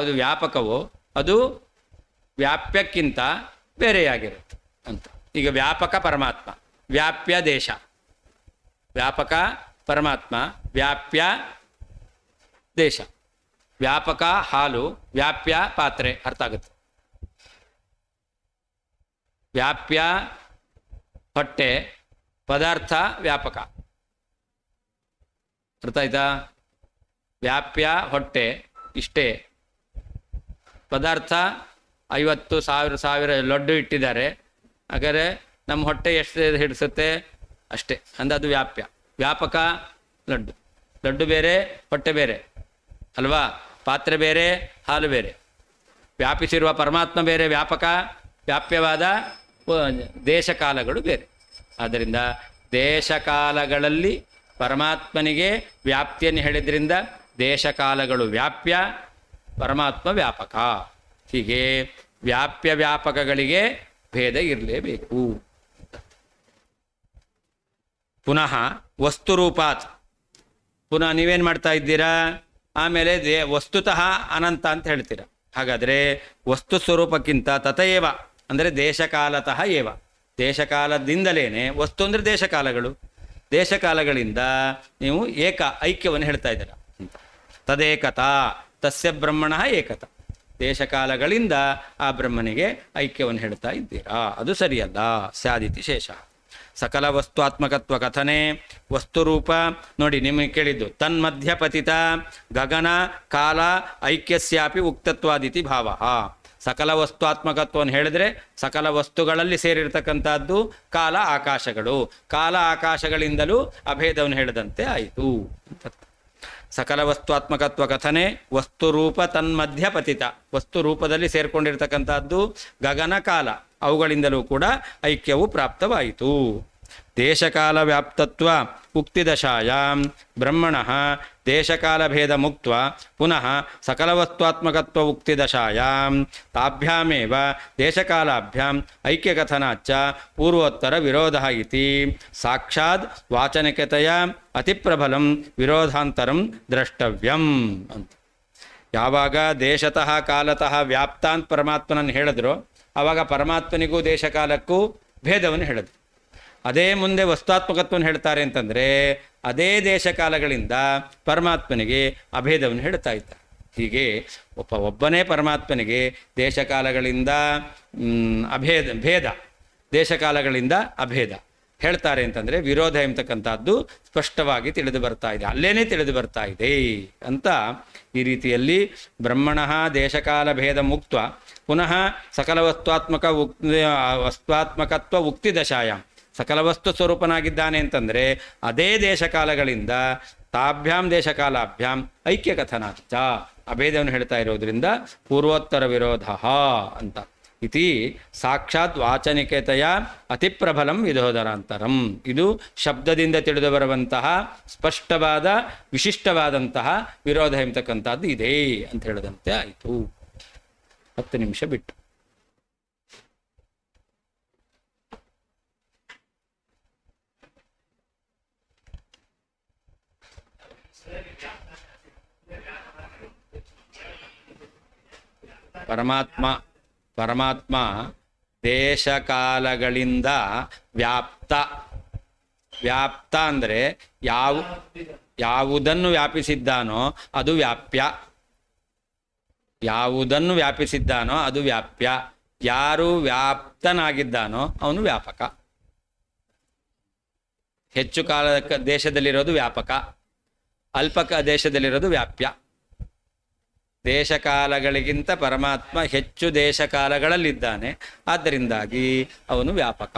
ಅದು ವ್ಯಾಪಕವೋ ಅದು ವ್ಯಾಪ್ಯಕ್ಕಿಂತ ಬೇರೆಯಾಗಿರುತ್ತೆ ಅಂತ. ಈಗ ವ್ಯಾಪಕ ಪರಮಾತ್ಮ, ವ್ಯಾಪ್ಯ ದೇಶ. ವ್ಯಾಪಕ ಪರಮಾತ್ಮ, ವ್ಯಾಪ್ಯ ದೇಶ. ವ್ಯಾಪಕ ಹಾಲು, ವ್ಯಾಪ್ಯ ಪಾತ್ರೆ. ಅರ್ಥ ಆಗುತ್ತೆ. ವ್ಯಾಪ್ಯ ಹೊಟ್ಟೆ, ಪದಾರ್ಥ ವ್ಯಾಪಕ. ಅರ್ಥ ಆಯ್ತಾ? ವ್ಯಾಪ್ಯ ಹೊಟ್ಟೆ ಇಷ್ಟೇ, ಪದಾರ್ಥ 50,000 ಲಡ್ಡು ಇಟ್ಟಿದ್ದಾರೆ, ಹಾಗಾದರೆ ನಮ್ಮ ಹೊಟ್ಟೆ ಎಷ್ಟು ಹಿಡಿಸುತ್ತೆ ಅಷ್ಟೇ ಅದು ವ್ಯಾಪ್ಯ. ವ್ಯಾಪಕ ಲಡ್ಡು. ಲಡ್ಡು ಬೇರೆ, ಹೊಟ್ಟೆ ಬೇರೆ ಅಲ್ವಾ? ಪಾತ್ರೆ ಬೇರೆ, ಹಾಲು ಬೇರೆ. ವ್ಯಾಪಿಸಿರುವ ಪರಮಾತ್ಮ ಬೇರೆ, ವ್ಯಾಪಕ ವ್ಯಾಪ್ಯವಾದ ದೇಶಕಾಲಗಳು ಬೇರೆ. ಆದ್ದರಿಂದ ದೇಶಕಾಲಗಳಲ್ಲಿ ಪರಮಾತ್ಮನಿಗೆ ವ್ಯಾಪ್ತಿಯನ್ನು ಹೇಳಿದ್ರಿಂದ ದೇಶಕಾಲಗಳು ವ್ಯಾಪ್ಯ, ಪರಮಾತ್ಮ ವ್ಯಾಪಕ. ಹೀಗೆ ವ್ಯಾಪ್ಯ ವ್ಯಾಪಕಗಳಿಗೆ ಭೇದ ಇರಲೇಬೇಕು. ಪುನಃ ವಸ್ತುರೂಪಾತ್. ಪುನಃ ನೀವೇನು ಮಾಡ್ತಾ ಇದ್ದೀರಾ? ಆಮೇಲೆ ವಸ್ತುತಃ ಅನಂತ ಅಂತ ಹೇಳ್ತೀರ. ಹಾಗಾದರೆ ವಸ್ತು ಸ್ವರೂಪಕ್ಕಿಂತ ತಥೇವ ಅಂದರೆ ದೇಶಕಾಲತಃ ಏವ. ದೇಶಕಾಲದಿಂದಲೇ ವಸ್ತು ಅಂದರೆ ದೇಶಕಾಲಗಳು. ದೇಶಕಾಲಗಳಿಂದ ನೀವು ಐಕ್ಯವನ್ನು ಹೇಳ್ತಾ ಇದ್ದೀರ ಅಂತ. ತದೇಕತಾ ತಸ್ಯ ಬ್ರಹ್ಮಣ ಏಕತ. ದೇಶಕಾಲಗಳಿಂದ ಆ ಬ್ರಹ್ಮನಿಗೆ ಐಕ್ಯವನ್ನು ಹೇಳ್ತಾ ಇದ್ದೀರಾ, ಅದು ಸರಿಯಲ್ಲ. ಸ್ಯಾದಿತಿ ಶೇಷ. ಸಕಲ ವಸ್ತುತ್ಮಕತ್ವ ಕಥನೆ ವಸ್ತುರೂಪ. ನೋಡಿ ನಿಮಗೆ ಕೇಳಿದ್ದು ತನ್ಮಧ್ಯ ಪತಿತ ಗಗನ ಕಾಲ ಐಕ್ಯಸ್ಯಾಪಿ ಉಕ್ತತ್ವಾದಿತಿ ಭಾವ. ಸಕಲ ವಸ್ತುತ್ಮಕತ್ವವನ್ನು ಹೇಳಿದ್ರೆ ಸಕಲ ವಸ್ತುಗಳಲ್ಲಿ ಸೇರಿರ್ತಕ್ಕಂಥದ್ದು ಕಾಲ ಆಕಾಶಗಳು. ಕಾಲ ಆಕಾಶಗಳಿಂದಲೂ ಅಭೇದವನ್ನು ಹೇಳಿದಂತೆ ಆಯಿತು. ಸಕಲ ವಸ್ತುತ್ಮಕತ್ವ ಕಥನೆ ವಸ್ತುರೂಪ ತನ್ಮಧ್ಯ ಪತಿತ. ವಸ್ತು ರೂಪದಲ್ಲಿ ಸೇರಿಕೊಂಡಿರ್ತಕ್ಕಂಥದ್ದು ಗಗನ ಕಾಲ, ಅವುಗಳಿಂದಲೂ ಕೂಡ ಐಕ್ಯವು ಪ್ರಾಪ್ತವಾಯಿತು. ದೇಶಕಾಲ ವ್ಯಾಪ್ತತ್ವ ಉಕ್ತಿದಶಾಯಾಂ ಬ್ರಹ್ಮಣಃ ದೇಶಕಾಲ ಭೇದ ಮುಕ್ತ ಪುನಃ ಸಕಲವಸ್ತುತ್ಮಕತ್ವ ಉಕ್ತಿದಶಾಯಾಂ ತಾಭ್ಯಾಮೇವ ದೇಶಕಾಲಾಭ್ಯಾಂ ಐಕ್ಯಕಥನಾಚ್ಚ ಪೂರ್ವೋತ್ತರ ವಿರೋಧ ಇತಿ ಸಾಕ್ಷಾತ್ ವಾಚನಿಕತೆಯ ಅತಿಪ್ರಬಲಂ ವಿರೋಧಾಂತರಂ ದ್ರಷ್ಟವ್ಯಂ ಅಂತ. ಯಾವಾಗ ದೇಶತಃ ಕಾಲತಃ ವ್ಯಾಪ್ತ ಅಂತ ಪರಮಾತ್ಮನನ್ನು ಹೇಳಿದ್ರು, ಆವಾಗ ಪರಮಾತ್ಮನಿಗೂ ದೇಶಕಾಲಕ್ಕೂ ಭೇದವನ್ನು ಹೇಳಿದ್ರು. ಅದೇ ಮುಂದೆ ವಸ್ತುತ್ಮಕತ್ವವನ್ನು ಹೇಳ್ತಾರೆ ಅಂತಂದರೆ ಅದೇ ದೇಶಕಾಲಗಳಿಂದ ಪರಮಾತ್ಮನಿಗೆ ಅಭೇದವನ್ನು ಹೇಳ್ತಾ ಇದ್ದಾರೆ. ಹೀಗೆ ಒಬ್ಬನೇ ಪರಮಾತ್ಮನಿಗೆ ದೇಶಕಾಲಗಳಿಂದ ಭೇದ, ದೇಶಕಾಲಗಳಿಂದ ಅಭೇದ ಹೇಳ್ತಾರೆ ಅಂತಂದರೆ ವಿರೋಧ ಎಂಬತಕ್ಕಂಥದ್ದು ಸ್ಪಷ್ಟವಾಗಿ ತಿಳಿದು ಬರ್ತಾ ಇದೆ, ಅಲ್ಲೇನೇ ತಿಳಿದು ಬರ್ತಾ ಇದೆ ಅಂತ. ಈ ರೀತಿಯಲ್ಲಿ ಬ್ರಹ್ಮಣಃ ದೇಶಕಾಲ ಭೇದ ಮುಕ್ತ ಪುನಃ ಸಕಲ ವಸ್ತುತ್ಮಕತ್ವ ಉಕ್ತಿದಶಾಯಾಂ ಸಕಲ ವಸ್ತು ಸ್ವರೂಪನಾಗಿದ್ದಾನೆ ಅಂತಂದರೆ ಅದೇ ದೇಶಕಾಲಗಳಿಂದ ತಾಭ್ಯಾಂ ದೇಶಕಾಲಾಭ್ಯಾಂ ಐಕ್ಯ ಕಥನಾಚ ಅಭೇದವನ್ನು ಹೇಳ್ತಾ ಇರೋದ್ರಿಂದ ಪೂರ್ವೋತ್ತರ ವಿರೋಧ ಅಂತ. ಇತಿ ಸಾಕ್ಷಾತ್ ವಾಚನಿಕತೆಯ ಅತಿಪ್ರಬಲಂ ವಿಧೋದರಾಂತರಂ. ಇದು ಶಬ್ದದಿಂದ ತಿಳಿದು ಬರುವಂತಹ ಸ್ಪಷ್ಟವಾದ ವಿಶಿಷ್ಟವಾದಂತಹ ವಿರೋಧ ಎಂಬತಕ್ಕಂಥದ್ದು ಇದೆ ಅಂತ ಹೇಳಿದಂತೆ ಆಯಿತು. 10 ನಿಮಿಷ ಬಿಟ್ಟು. ಪರಮಾತ್ಮ ದೇಶಕಾಲಗಳಿಂದ ವ್ಯಾಪ್ತ. ವ್ಯಾಪ್ತ ಅಂದರೆ ಯಾವುದನ್ನು ವ್ಯಾಪಿಸಿದ್ದಾನೋ ಅದು ವ್ಯಾಪ್ಯ. ಯಾವುದನ್ನು ವ್ಯಾಪಿಸಿದ್ದಾನೋ ಅದು ವ್ಯಾಪ್ಯ. ಯಾರು ವ್ಯಾಪ್ತನಾಗಿದ್ದಾನೋ ಅವನು ವ್ಯಾಪಕ. ಹೆಚ್ಚು ಕಾಲ ದೇಶದಲ್ಲಿರೋದು ವ್ಯಾಪಕ, ಅಲ್ಪ ದೇಶದಲ್ಲಿರೋದು ವ್ಯಾಪ್ಯ. ದೇಶಕಾಲಗಳಿಗಿಂತ ಪರಮಾತ್ಮ ಹೆಚ್ಚು ದೇಶಕಾಲಗಳಲ್ಲಿದ್ದಾನೆ, ಆದ್ದರಿಂದಾಗಿ ಅವನು ವ್ಯಾಪಕ.